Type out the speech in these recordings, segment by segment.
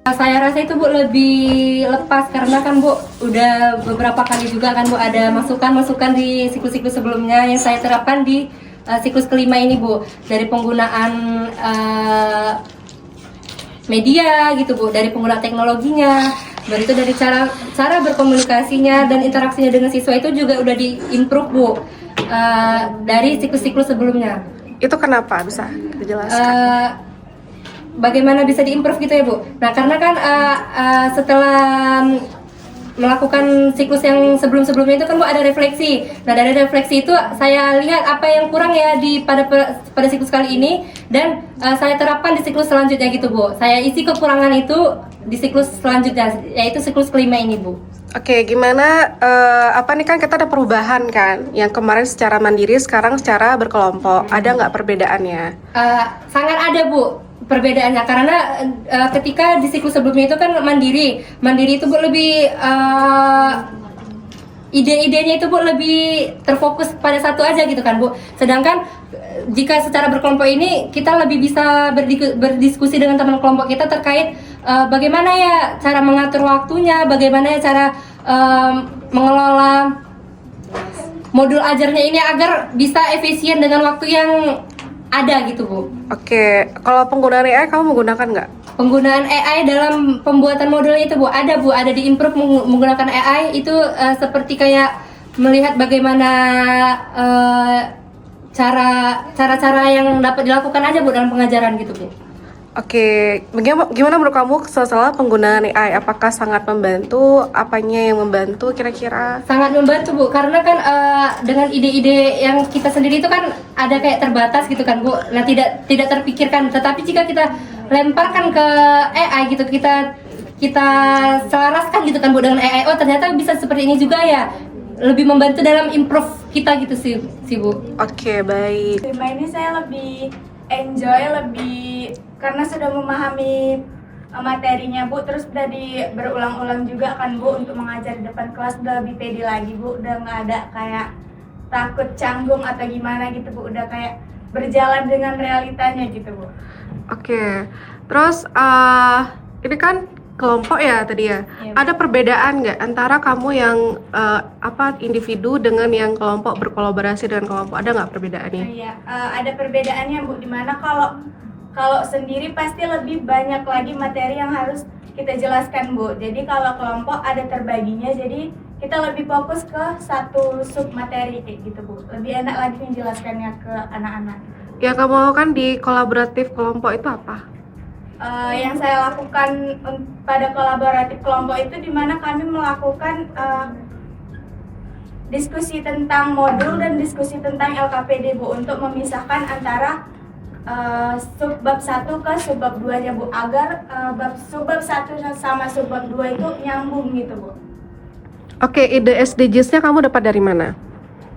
Saya rasa itu Bu lebih lepas karena kan Bu udah beberapa kali juga kan Bu ada masukan-masukan di siklus-siklus sebelumnya yang saya terapkan di siklus kelima ini Bu, dari penggunaan media gitu Bu, dari penggunaan teknologinya, baru itu dari cara berkomunikasinya dan interaksinya dengan siswa itu juga udah di-improve Bu dari siklus-siklus sebelumnya. Itu kenapa, bisa dijelaskan? Bagaimana bisa diimprove gitu ya Bu? Nah karena kan setelah melakukan siklus yang sebelum-sebelumnya itu kan Bu ada refleksi. Nah dari refleksi itu saya lihat apa yang kurang ya pada siklus kali ini dan saya terapkan di siklus selanjutnya gitu Bu. Saya isi kekurangan itu di siklus selanjutnya, yaitu siklus kelima ini Bu. Oke, gimana, apa nih kan kita ada perubahan kan? Yang kemarin secara mandiri, sekarang secara berkelompok. Ada nggak perbedaannya? Sangat ada Bu perbedaannya karena ketika di siklus sebelumnya itu kan mandiri itu Bu lebih ide-idenya itu Bu lebih terfokus pada satu aja gitu kan Bu. Sedangkan jika secara berkelompok ini kita lebih bisa berdiskusi dengan teman kelompok kita terkait bagaimana ya cara mengatur waktunya, bagaimana ya cara mengelola modul ajarnya ini agar bisa efisien dengan waktu yang ada gitu Bu. Oke, kalau penggunaan AI kamu menggunakan nggak? Penggunaan AI dalam pembuatan modulnya itu Bu, ada di-improve menggunakan AI itu seperti kayak melihat bagaimana cara-cara yang dapat dilakukan aja Bu dalam pengajaran gitu Bu. Oke, gimana menurut kamu setelah penggunaan AI? Apakah sangat membantu? Apanya yang membantu kira-kira? Sangat membantu Bu, karena kan dengan ide-ide yang kita sendiri itu kan ada kayak terbatas gitu kan Bu. Nah tidak terpikirkan, tetapi jika kita lemparkan ke AI gitu, kita selaraskan gitu kan Bu dengan AI, oh ternyata bisa seperti ini juga ya, lebih membantu dalam improve kita gitu sih Bu. Oke, baik. Tema ini saya lebih enjoy, karena sudah memahami materinya Bu, terus udah berulang-ulang juga kan Bu untuk mengajar di depan kelas, udah lebih pede lagi Bu, udah nggak ada kayak takut canggung atau gimana gitu Bu, udah kayak berjalan dengan realitanya gitu Bu. Oke, terus ini kan kelompok ya tadi ya. Iya, Bu. Ada perbedaan nggak antara kamu yang individu dengan yang kelompok berkolaborasi dengan kelompok? Ada nggak perbedaannya? Iya, ada perbedaannya Bu, dimana kalau sendiri pasti lebih banyak lagi materi yang harus kita jelaskan Bu. Jadi kalau kelompok ada terbaginya, jadi kita lebih fokus ke satu sub materi kayak gitu Bu. Lebih enak lagi menjelaskannya ke anak-anak. Ya kamu lakukan di kolaboratif kelompok itu apa? Yang saya lakukan pada kolaboratif kelompok itu dimana kami melakukan diskusi tentang modul dan diskusi tentang LKPD Bu, untuk memisahkan antara subbab 1 ke subbab 2 nya Bu, agar subbab 1 sama subbab 2 itu nyambung gitu Bu. Oke, ide SDGs-nya kamu dapat dari mana?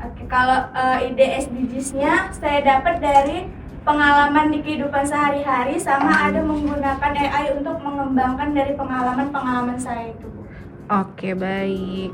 Oke, kalau ide SDGs-nya saya dapat dari pengalaman di kehidupan sehari-hari, sama ada menggunakan AI untuk mengembangkan dari pengalaman-pengalaman saya itu Bu. Oke, baik.